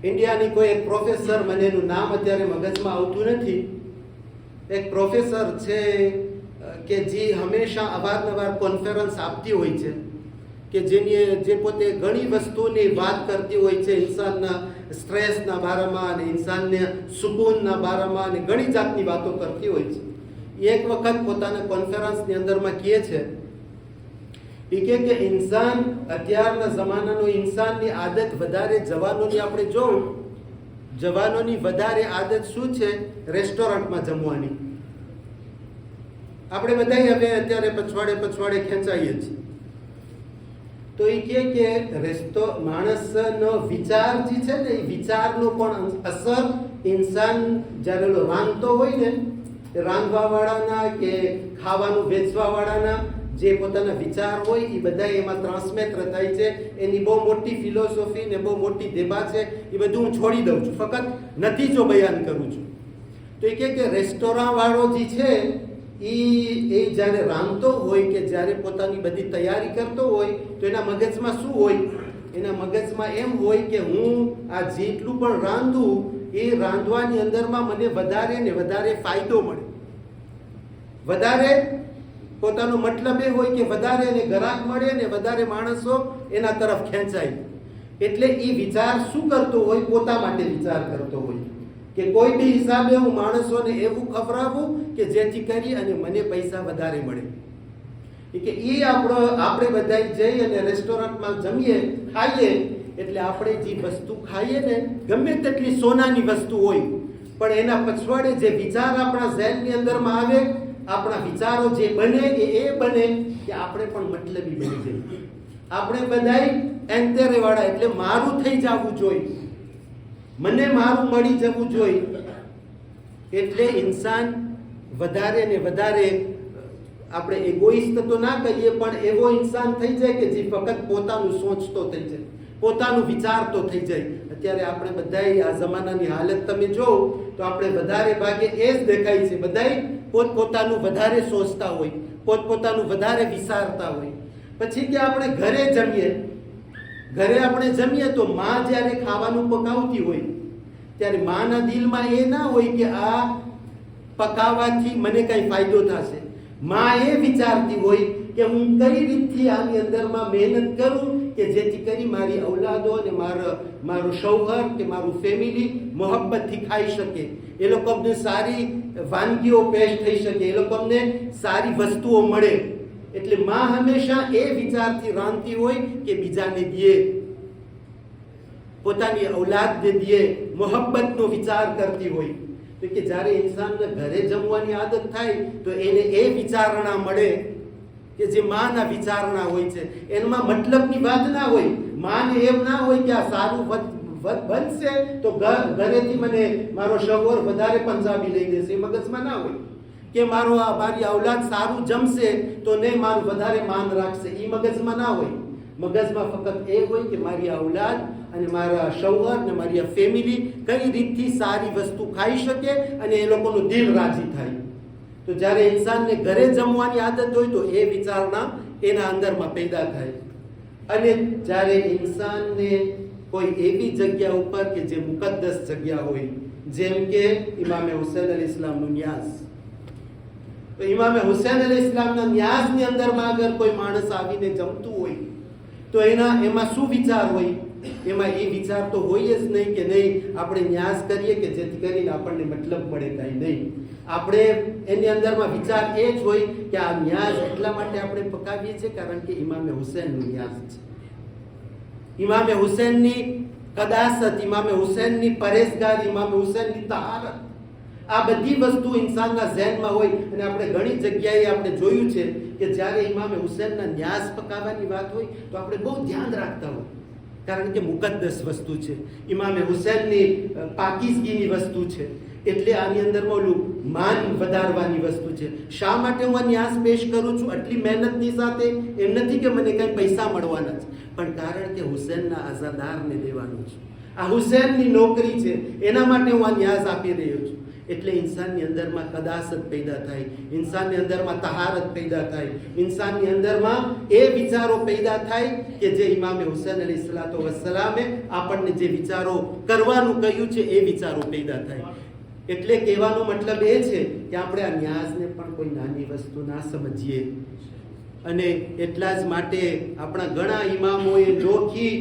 ઇન્ડિયાની કોઈ એક પ્રોફેસર, મને એનું નામ અત્યારે મગજમાં આવતું નથી, એક પ્રોફેસર છે કે જે હંમેશા અવારનવાર કોન્ફરન્સ આપતી હોય છે, કે જે પોતે ઘણી વસ્તુની વાત કરતી હોય છે, ઇન્સાનના સ્ટ્રેસના બારામાં અને ઇન્સાનને સુકૂનના બારામાં અને ઘણી જાતની વાતો કરતી હોય છે. એક વખત પોતાના કોન્ફરન્સની અંદરમાં કહે છે, એ કે ઇન્સાન અત્યારના જમાનાનો ઇન્સાનની આદત વધારે, જવાનોની આપણે જોઉં, જવાનોની વધારે આદત શું છે? રેસ્ટોરન્ટમાં જમવાની. આપણે બધા હવે અત્યારે પછવાડે ખેંચાઈએ છીએ. તો એ કે માણસનો વિચાર જે છે ને, એ વિચારનો પણ અસર ઇન્સાન જ્યારે રાંધતો હોય ને, રાંધવાવાળાના કે ખાવાનું વેચવાવાળાના જે પોતાના વિચાર હોય એ બધા એમાં ટ્રાન્સમેટ થાય છે. એની બહુ મોટી ફિલોસોફી ને બહુ મોટી દેબા છે, એ બધું હું છોડી દઉં છું, ફક્ત નતીજો બયાન કરું છું. તો એ કે રેસ્ટોરાં વાળો જે છે એ જ્યારે રાંધતો હોય કે જ્યારે પોતાની બધી તૈયારી કરતો હોય તો એના મગજમાં શું હોય? એના મગજમાં એમ હોય કે હું આ જેટલું પણ રાંધું એ રાંધવાની અંદરમાં મને વધારે ને વધારે ફાયદો મળે, વધારે પોતાનો મતલબ એ હોય કે વધારે એને ગ્રાહક મળે ને વધારે માણસો એના તરફ ખેંચાય. એટલે એ વિચાર શું કરતો હોય? પોતા માટે વિચાર કરતો હોય કે કોઈ બી હિસાબે હું માણસોને એવું ખવડાવું કે જેથી કરી અને મને પૈસા વધારે મળે. કે એ આપણે બધા જઈ અને રેસ્ટોરન્ટમાં જમીએ, ખાઈએ, એટલે આપણે જે વસ્તુ ખાઈએ ને, ગમે તેટલી સોનાની વસ્તુ હોય, પણ એના પછવાડે જે વિચાર આપણા ઝહેનની અંદરમાં આવે, આપણા વિચારો જે બને એ બને કે આપણે પણ મતલબી બની જઈએ. આપણે બધાય એન્ટેરેવાળા, એટલે મારું થઈ જવું જોઈએ, મને મારું મળી જવું જોઈએ. એટલે ઇન્સાન વધારે ને વધારે, આપણે એગોઇસ્ટ તો ના કહીએ, પણ એવો ઇન્સાન થઈ જાય કે જે ફક્ત પોતાનું સોચતો થઈ જાય, પોતાનું વિચારતો થઈ જાય. અત્યારે આપણે બધાય આ જમાનાની હાલત તમે જોવો તો આપણે વધારે ભાગે એ જ દેખાય છે, બધાય પોતપોતાનું વધારે સોચતા હોય, પોતપોતાનું વધારે વિચારતા હોય. પછી કે આપણે ઘરે જમીએ તો માં જ્યારે ખાવાનું પકાવતી હોય ત્યારે માના દિલમાં એ ના હોય કે આ પકાવવાથી મને કઈ ફાયદો થશે. માં એ વિચારતી હોય કે હું કઈ રીતથી આની અંદરમાં મહેનત કરું કે જેથી કરી મારી ઔલાદો અને મારું શૌહર કે મારું ફેમિલી મોહબ્બતથી ખાઈ શકે, એ લોકોને સારી વાનગીઓ પેશ થઈ શકે, એ લોકોને સારી વસ્તુઓ મળે. એટલે માં હંમેશા એ વિચારથી રાંધતી હોય કે બીજાને દે, પોતાની ઔલાદને દે, મોહબ્બતનો વિચાર કરતી હોય. તો કે જ્યારે ઇન્સાનને ઘરે જમવાની આદત થાય તો એને એ વિચારણા મળે કે જે માના વિચારણા હોય છે. એમાં મતલબની વાત ના હોય. માને એમ ના હોય કે આ સારું બનશે તો ઘરેથી મને મારો શૌહર વધારે પંજાબી લઈ દેશે, એ મગજમાં ના હોય. કે મારી ઔલાદ સારું જમશે તો ને મારું વધારે માન રાખશે, એ મગજમાં ના હોય. મગજમાં ફક્ત એ હોય કે મારી ઔલાદ અને મારા શૌહર ને મારી ફેમિલી કઈ રીતથી સારી વસ્તુ ખાઈ શકે અને એ લોકોનું દિલ રાજી થાય. તો જ્યારે ઇન્સાનને ઘરે જમવાની આદત હોય તો એ વિચારણા એના અંદરમાં પેદા થાય. અને જ્યારે ઇન્સાનને કોઈ એવી જગ્યા ઉપર કે જે મુકદ્દસ જગ્યા હોય, જેમ કે ઇમામે હુસૈન અલી ઇસ્લામનું ન્યાસ, તો ઇમામે હુસૈન અલી ઇસ્લામના ન્યાસની અંદરમાં અગર કોઈ માણસ આવીને જમતું હોય તો એમાં શું વિચાર હોય? એમાં એ વિચાર તો હોય જ નહીં કે નહીં આપણે ન્યાસ કરીએ કે જેથી કરીને આપણને મતલબ મળે, કાંઈ નહીં. આપણે એની અંદરમાં વિચાર એ જ હોય કે આ ન્યાસ એટલા માટે આપણે પકાવીએ છીએ કારણ કે ઇમામે હુસૈનનું ન્યાસ છે. ઇમામે હુસૈનની કદાસત, ઇમામે હુસૈનની પરેશગારી, ઇમામે હુસૈનની તહારત, આ બધી વસ્તુ ઇન્સાનના ઝહેનમાં હોય. અને આપણે ઘણી જગ્યાએ આપણે જોયું છે કે જ્યારે ઇમામે હુસૈનના ન્યાસ પકાવવાની વાત હોય તો આપણે બહુ ધ્યાન રાખતા હોય, કારણ કે મુકદ્દસ વસ્તુ છે, ઇમામે હુસૈનની પાકીઝગીની વસ્તુ છે. એટલે આની અંદરમાં ઓલું માન વધારવાની વસ્તુ છે. શા માટે હું આ ન્યાસ પેશ કરું છું આટલી મહેનતની સાથે? એમ નથી કે મને કંઈ પૈસા મળવાના છે, પણ કારણ કે હુસૈનના આઝાદારને દેવાનું છે. આ હુસૈનની નોકરી છે, એના માટે હું આ ન્યાસ આપી રહ્યો છું. એટલે ઇન્સાનની અંદરમાં કદાસત પેદા થાય, ઇન્સાનની અંદરમાં તહારત પેદા થાય, ઇન્સાનની અંદરમાં એ વિચારો પેદા થાય કે જે ઇમામે હુસૈન અલૈહિસ્સલાતુ વસ્સલામે આપણને જે વિચારો કરવાનું કહ્યું છે એ વિચારો પેદા થાય. એટલે કહેવાનો મતલબ એ છે કે આપણે આ ન્યાસને પણ કોઈ નાની વસ્તુ ના સમજીએ. અને એટલા જ માટે આપણા ઘણા ઇમામોએ નોખી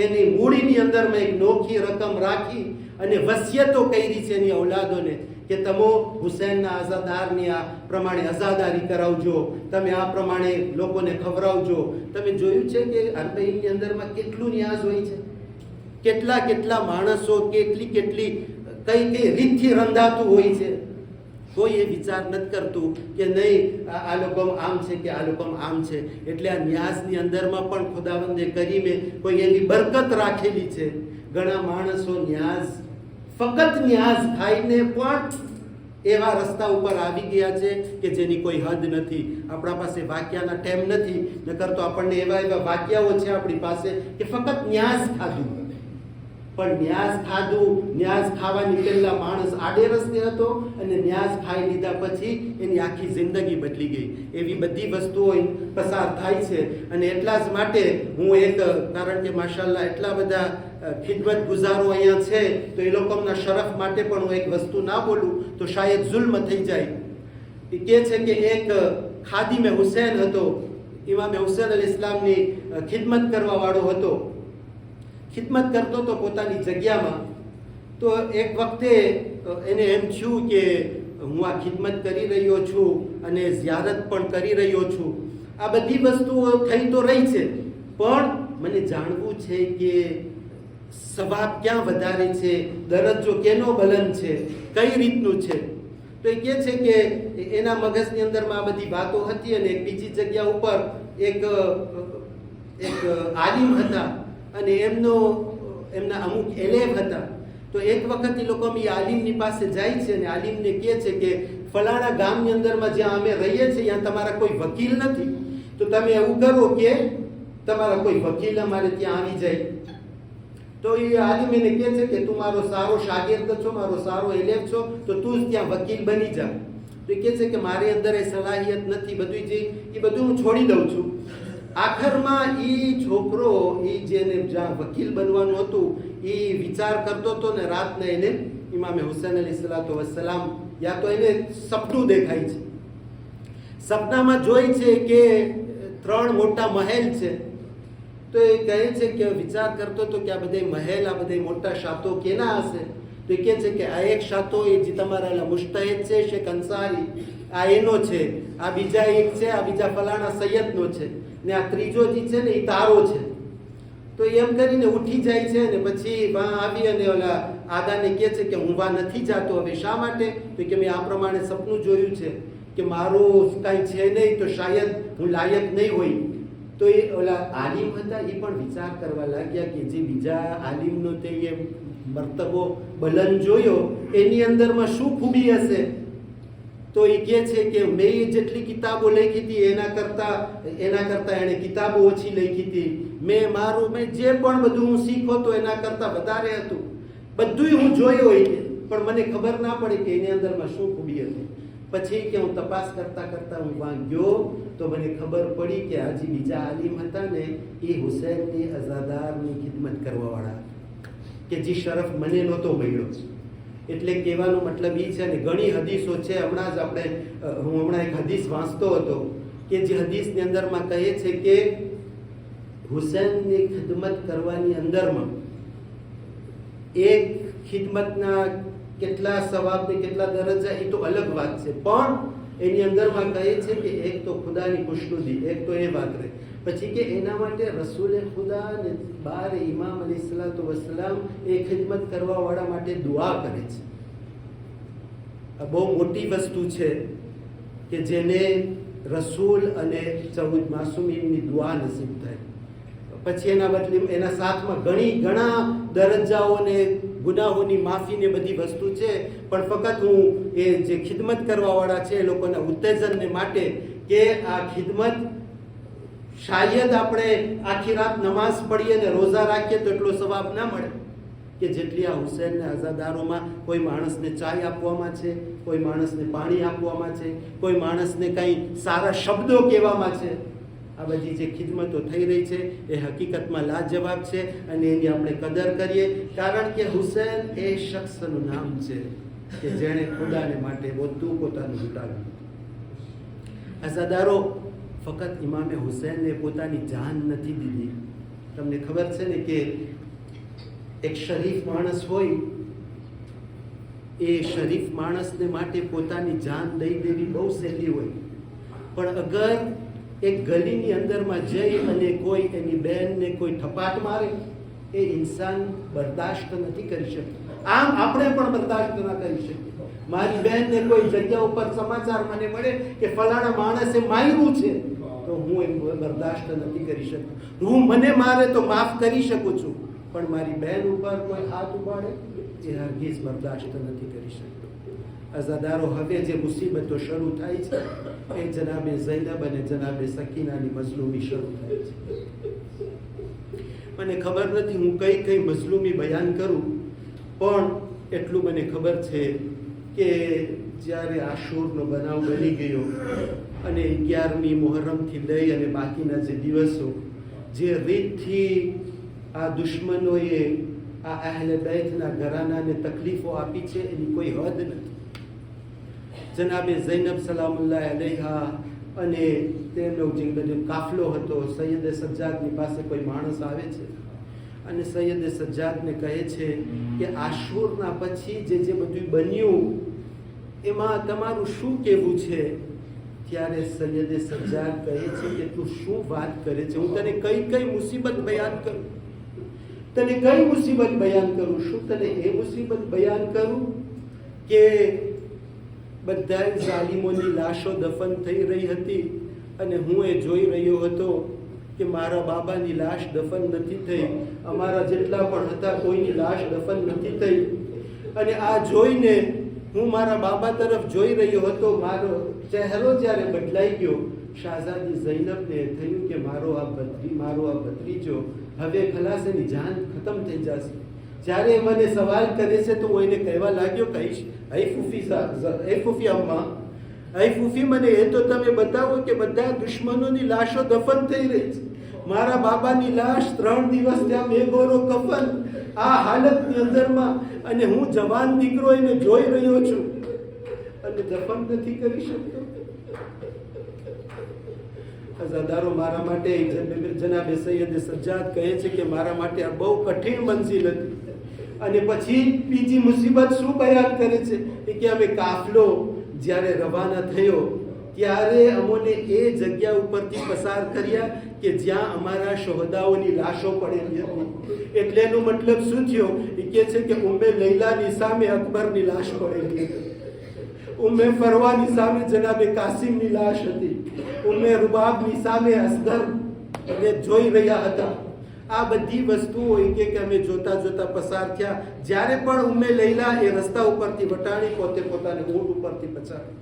એની મૂડીની અંદરમાં એક નોખી રકમ રાખી અને વસિયતો કરી છે એની ઔલાદોને કે તમે હુસૈનના આઝાદારની આ પ્રમાણે આઝાદારી કરાવજો, તમે આ પ્રમાણે લોકોને ખવડાવજો. તમે જોયું છે કે અરબઈની અંદરમાં કેટલું ન્યાઝ હોય છે, કેટલા માણસો, કેટલી કઈ રીતથી રંધાતું હોય છે. કોઈ એ વિચાર નથી કરતું કે નહીં આ લોકો આમ છે કે આ લોકો આમ છે. એટલે આ ન્યાઝની અંદરમાં પણ ખુદાવંદે કરીમે કોઈ એવી બરકત રાખેલી છે. ઘણા માણસો ફક્ત ન્યાઝ ખાઈને પણ એવા રસ્તા ઉપર આવી ગયા છે કે જેની કોઈ હદ નથી. આપણા પાસે વાક્યાના ટેમ નથી, નકર તો આપણને એવા વાક્યાઓ છે આપણી પાસે કે ફક્ત ન્યાઝ ખાધું. પણ ન્યાઝ ખાવાની પહેલા માણસ આડે રસ્તે હતો અને ન્યાઝ ખાઈ લીધા પછી એની આખી જિંદગી બદલી ગઈ. એવી બધી વસ્તુઓ પસાર થાય છે. અને એટલા જ માટે હું કારણ કે માશાલ્લાહ એટલા બધા ખિદમત ગુજારો અહીંયા છે તો એ લોકોના શરફ માટે પણ હું એક વસ્તુ ના બોલું તો શાયદ જુલ્મ થઈ જાય. એ કહે છે કે એક ખાદિમે હુસૈન હતો, ઇમામે હુસૈન અલ ઇસ્લામની ખિદમત કરવા વાળો હતો. ખિદમત કરતો તો પોતાની જગ્યામાં. તો એક વખતે એને એમ થયું કે હું આ ખિદમત કરી રહ્યો છું અને ઝિયારત પણ કરી રહ્યો છું, આ બધી વસ્તુઓ થઈ તો રહી છે, પણ મને જાણવું છે કે સવાબ ક્યાં વધારે છે, દરજ્જો કેનો બલંદ છે, કઈ રીતનું છે. તો એ કહે છે કે એના મગજની અંદરમાં આ બધી વાતો હતી. અને એક બીજી જગ્યા ઉપર એક આલિમ હતા અને એમના અમુક એલેમ હતા. તો એક વખત એ લોકો આલિમની પાસે જાય છે અને આલિમને કહે છે કે ફલાણા ગામની અંદરમાં જ્યાં અમે રહીએ છીએ ત્યાં તમારા કોઈ વકીલ નથી, તો તમે એવું કરો કે તમારા કોઈ વકીલ અમારે ત્યાં આવી જાય. તો એ આલિમ એને કહે છે કે તું મારો સારો શાગિર્દ છો, મારો સારો એલેમ છો, તો તું જ ત્યાં વકીલ બની જા. તો એ કહે છે કે મારી અંદર એ સલાહિયત નથી, બધું હું છોડી દઉં છું. આખરમાં એ છોકરો જેને જ્યાં વકીલ બનવાનું હતું એ વિચાર કરતો હતો ને રાતને એને ઇમામે હુસૈન અલૈહિસ્સલાતુ વસ્સલામ યા તો એને સપનું દેખાય છે. સપનામાં જોઈ છે કે 3 મોટા મહેલ છે. તો તો એ કહે છે કે વિચાર કરતો હતો કે આ બધા મહેલ, આ બધા મોટા શાતો કેના હશે? તો એ કહે છે કે આ એક શાતો એ જે તમારા મુસ્તહિદ છે શેખ અંસારી, આ એનો છે, આ બીજા એક છે, આ બીજા ફલાણા સૈયદનો છે, ને આ ત્રીજો જે છે ને એ તારો છે. તો એમ કરીને ઉઠી જાય છે ને પછી વાં આવી અને ઓલા આગાને કહે છે કે હું વાં નથી જાતો. હવે શા માટે? તો કે મેં આ પ્રમાણે સપનું જોયું છે કે મારું કાંઈ છે નહીં, તો શાયદ હું લાયક નહીં હોય. તો એ ઓલા આલિમ હતા એ પણ વિચાર કરવા લાગ્યા કે જે બીજા આલિમનો તે એ મર્તબો બલંદ જોયો એની અંદરમાં શું ખૂબી હશે? તો એ કહે છે કે મેં જેટલી કિતાબો લખી હતી એના કરતાં એણે કિતાબો ઓછી લખી હતી. મેં જે પણ બધું હું શીખ્યો તો એના કરતાં વધારે હતું. બધુંય હું જોયું હોય પણ મને ખબર ના પડી કે એની અંદરમાં શું ખૂબી હતી. પછી કે હું તપાસ કરતા હું વાં ગયો તો મને ખબર પડી કે આ જે બીજા આલિમ હતા ને એ હુસૈનની અઝાદારની ખિદમત કરવાવાળા, કે જે શરફ મને નહોતો મળ્યો. એટલે કહેવાનો મતલબ એ છે ને ઘણી હદીસો છે. હું હમણાં એક હદીસ વાંચતો હતો કે જે હદીસની અંદરમાં કહે છે કે હુસૈનની ખિદમત કરવાની અંદરમાં એક ખિદમતના કેટલા સવાબ ને કેટલા દરજ્જા એ તો અલગ વાત છે, પણ એની અંદરમાં કહે છે કે એક તો ખુદાની ખુશનુદી, એક તો એ વાત રહે. પછી કે એના માટે રસૂલે ખુદા ને 12 ઇમામ અલૈહિસ્સલાતુ વસ્સલામ એ ખિદમત કરવા વાળા માટે દુઆ કરે છે. આ બહુ મોટી વસ્તુ છે કે જેને રસૂલ અને 14 માસૂમીનની દુઆ નસીબ થાય. પછી એના બદલે એના સાથમાં ઘણા દરજ્જાઓ ને ગુનાહોની માફી ને બધી વસ્તુ છે. પણ ફક્ત હું એ જે ખિદમત કરવા વાળા છે એ લોકોના ઉત્તેજનને માટે કે આ ખિદમત શાયદ આપણે આખી રાત નમાઝ પડીએ ને રોઝા રાખીએ તો એટલો સવાબ ના મળે કે જેટલી આ હુસૈનના અઝાદારોમાં કોઈ માણસને ચાય આપવામાં છે, કોઈ માણસને પાણી આપવામાં છે, કોઈ માણસને કંઈ સારા શબ્દો કહેવામાં છે. આ બધી જે ખિદમતો થઈ રહી છે એ હકીકતમાં લાજવાબ છે અને એની આપણે કદર કરીએ. કારણ કે હુસૈન એ શખ્સનું નામ છે કે જેણે ખુદાને માટે બધું પોતાનું લૂંટાવ્યું. અઝાદારો ફક્ત ઇમામે હુસૈનને પોતાની જાન નથી દીધી. તમને ખબર છે ને કે એક શરીફ માણસ હોય એ શરીફ માણસને માટે પોતાની જાન દઈ દેવી બહુ સહેલી હોય, પણ અગર એક ગલીની અંદરમાં જઈ અને કોઈ એની બહેનને કોઈ થપાટ મારે એ ઇન્સાન બરદાશ્ત નથી કરી શકતો. આમ આપણે પણ બરદાશ્ત ના કરી શકીએ. મારી બહેનને કોઈ જગ્યા ઉપર સમાચાર મને મળે કે ફલાણા માણસે માર્યું છે તો હું એમ બરદાશ્ત નથી કરી શકતો. મને મારે તો માફ કરી શકું છું, પણ મારી બહેન ઉપર કોઈ હાથ ઉપાડે એ હરગીઝ બરદાશ્ત નથી કરી શકતો. અઝાદારો હવે જે મુસીબતો શરૂ થાય છે એ જનાબે ઝૈનબ અને જનાબે સકીનાની મઝલૂમી શરૂ થાય છે. મને ખબર નથી હું કઈ મઝલૂમી બયાન કરું, પણ એટલું મને ખબર છે કે જ્યારે આશુરનો બનાવ બની ગયો અને 11મી મુહર્રમથી લઈ અને બાકીના જે દિવસો જે રીતથી આ દુશ્મનોએ આ અહેલે બેતના ઘરાનાને તકલીફો આપી છે એની કોઈ હદ નથી. જનાબે ઝૈનબ સલામુલ્લાહ અલૈહા અને તેનો જે બધો કાફલો હતો, સૈયદ સજ્જાદની પાસે કોઈ માણસ આવે છે અને સૈયદ સજ્જાદને કહે છે કે આશુરના પછી જે બધું બન્યું એમાં તમારું શું કહેવું છે? ત્યારે સૈયદ સજ્જાદ કહે છે કે તું શું વાત કરે છે? હું તને કઈ મુસીબત બયાન કરું? શું તને એ મુસીબત બયાન કરું કે બધા ઝાલિમોની લાશો દફન થઈ રહી હતી અને હું એ જોઈ રહ્યો હતો કે મારા બાબાની લાશ દફન નથી થઈ, અમારા જેટલા પણ હતા કોઈની લાશ દફન નથી થઈ. અને આ જોઈને હું મારા બાબા તરફ જોઈ રહ્યો હતો. મારો ચહેરો જ્યારે બદલાઈ ગયો, શાહઝાદી ઝૈનબને થયું કે મારો આ ભત્રીજો હવે ખલાસ એની જાન ખતમ થઈ જશે. જ્યારે મને સવાલ કરે છે તો હું એને કહેવા લાગ્યો કહીશ, હે ફૂફી અમ્મા, હે ફૂફી, મને એ તો તમે બતાવો કે બધા દુશ્મનોની લાશો દફન થઈ રહી છે. મારા બાબાની લાશ 3 દિવસ ત્યાં બેગોરો કફન આ હાલતની અંદરમાં અને હું જવાન દીકરો એને જોઈ રહ્યો છું અને દફન નથી કરી શકતો. અઝાદારો મારા માટે જનાબે સૈયદે સજ્જાદ કહે છે કે મારા માટે આ બહુ કઠિન મંઝિલ હતી. અને પછી બીજી મુસીબત શું બયાન કરે છે કે અમે કાફલો જ્યારે રવાના થયો ત્યારે અમોને એ જગ્યા ઉપરથી પસાર કર્યા કે જ્યાં અમારા શહોદાઓની લાશો પડેલી હતી. એટલે એનો મતલબ શું થયો? એ કહે છે કે ઉમ્મે લૈલાની સામે અકબરની લાશ પડેલી હતી, ઉમ્મે ફરવાની સામે જનાબે કાસિમની લાશ હતી, ઉમ્મે રૂબાબની સામે અસગર જોઈ રહ્યા હતા. આ બધી વસ્તુઓ કે અમે જોતા જોતા પસાર થયા. જ્યારે પણ ઉમ્મે લૈલા એ રસ્તા ઉપરથી વટાણી પોતે પોતાને ઊંટ ઉપરથી પછાડી.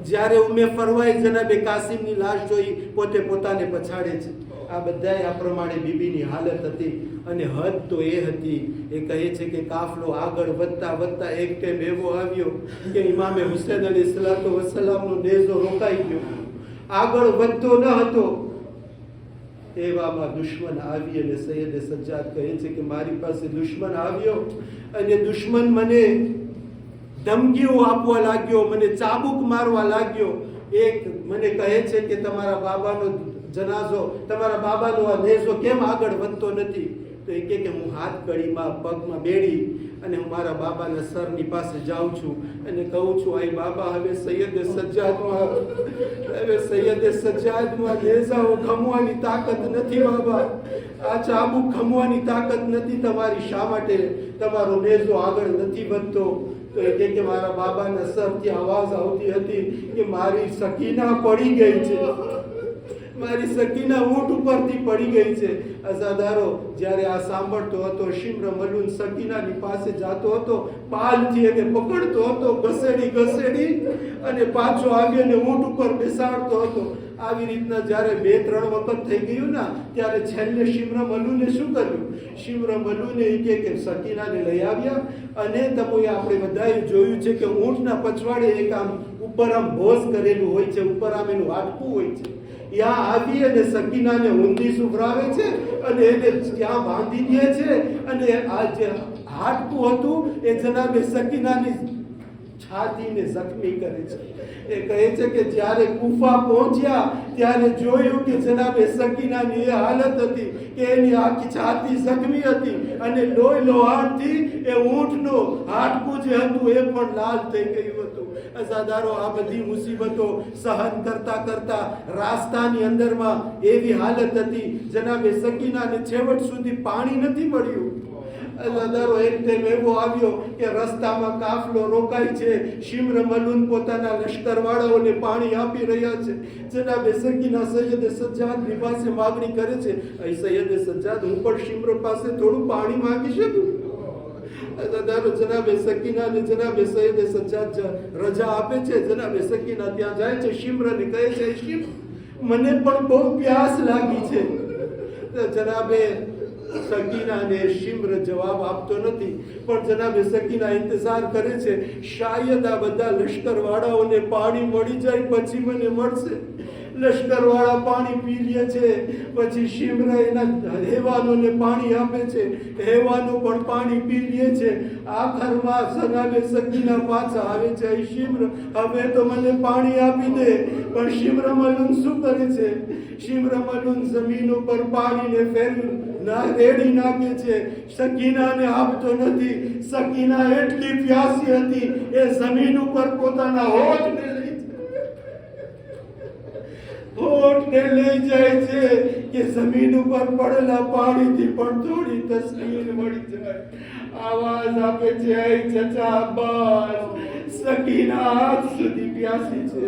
જ્યારે ઉમ્મે ફરવાઈ જનાબે કાસિમની લાશ જોઈ પોતે પોતાને પછાડે છે. આ બધાય આ પ્રમાણે બીબીની હાલત હતી. અને હદ તો એ હતી, એ કહે છે કે કાફલો આગળ વધતા વધતા એક ટાઈમ એવો આવ્યો કે ઇમામે હુસૈન અલૈહિસ્સલાતુ વસ્સલામનો નેઝો રોકાઈ ગયો, આગળ વધતો ન હતો. એવામાં દુશ્મન આવી અને સૈયદે સજ્જાદ કહે છે કે મારી પાસે દુશ્મન આવ્યો અને દુશ્મન મને ધમકીઓ આપવા લાગ્યો, મને ચાબુક મારવા લાગ્યો. એક મને કહે છે કે તમારા બાબાનો જનાઝો, તમારા બાબાનો આ નેઝો કેમ આગળ વધતો નથી? તો એ કે હું હાથ કડીમાં પગમાં બેડી અને હું મારા બાબાના સરની પાસે જાઉં છું અને કહું છું, આઈ બાબા, હવે સૈયદે સજ્જાદમાં નેઝાઓ ખમવાની તાકાત નથી બાબા, આ ચાબુક ખમવાની તાકાત નથી તમારી. શા માટે તમારો નેઝો આગળ નથી વધતો? તો એ કે મારા બાબાના સરથી આવાજ આવતી હતી કે મારી સકીના પડી ગઈ છે, મારી સકીના ઊંટ ઉપરથી પડી ગઈ છે. અઝાદારો જ્યારે આ સાંભળતો હતો, શિમ્ર મલૂન સકીનાની પાસે જાતો હતો, પાલથી એને પકડતો હતો, ઘસેડી અને પાછો આવી અને ઊંટ ઉપર બેસાડતો હતો. આવી રીતના જ્યારે 2-3 વખત થઈ ગયું ને, ત્યારે છેલ્લે શિમ્ર મલૂને શું કર્યું? શિમ્ર મલૂને એ કે સકીનાને લઈ આવ્યા અને તમે આપણે બધાએ જોયું છે કે ઊંટના પછવાડે એક આમ ઉપર આમ ભોસ કરેલું હોય છે, ઉપર આમ એનું હાડકું હોય છે. ત્યાં આવી અને સકીનાને ઊંધી સુભરાવે છે અને એને ત્યાં બાંધી દે છે. અને આ જે હાડકું હતું એ જનાબે સકીનાની છાતીને જખમી કરે છે. એ કહે છે કે જ્યારે કુફા પહોંચ્યા ત્યારે જોયું કે જનાબે સકીનાની એ હાલત હતી કે એની આખી છાતી જખમી હતી અને લોહી લોહાણથી એ ઊંટનો હાડકું જે હતું એ પણ લાલ થઈ ગયું હતું. અઝાદારો આ બધી મુસીબતો સહન કરતા કરતા રાસ્તાની અંદરમાં એવી હાલત હતી, જનાબે સકીનાને છેવટ સુધી પાણી નથી મળ્યું. અઝાદારો એક ટાઈમ એવો આવ્યો કે રસ્તામાં કાફલો રોકાય છે, શિમ્ર મલૂન પોતાના લશ્કરવાળાઓને પાણી આપી રહ્યા છે. જનાબે સકીના સૈયદે સજ્જાદની પાસે માગણી કરે છે, અહીં સૈયદે સજ્જાદ, હું પણ શિમ્ર પાસે થોડું પાણી માંગી શકું? અઝાદારો જનાબે સકીના અને જનાબે સૈયદે સજ્જાદ રજા આપે છે. જનાબે સકીના ત્યાં જાય છે, શિમ્રને કહે છે, શિમ્ર, મને પણ બહુ પ્યાસ લાગી છે. જનાબે સકીના ને શિમ્ર જવાબ આપતો નથી, પણ જનાબે સકીના ઇંતજાર કરે છે, શાયદ આ બધા લશ્કરવાળાઓને પાણી મળી જાય પછી મને મળશે. લશ્કરવાળા પાણી પી લે છે, પછી શિમ્ર એના હેવાનોને પાણી આપે છે, હેવાનો પણ પાણી પી લે છે. આખરમાં જનાબે સકીના પાછા આવે છે, શિમ્ર, હવે તો મને પાણી આપી દે. પણ શિમ્ર મલૂન શું કરે છે? શિમ્ર મલૂન જમીન ઉપર પાણીને રેડી નાખે છે, સકીનાને આપતો નથી. સકીના એટલી પ્યાસી હતી એ જમીન ઉપર પોતાના હોઠને લઈ જાય છે કે જમીન ઉપર પડેલા પાણીથી પણ થોડી તસ્લીમ મળી જાય. આવાજ આપે છે, ચચા અબ્બાસ, સકીના આજ સુધી પ્યાસી છે.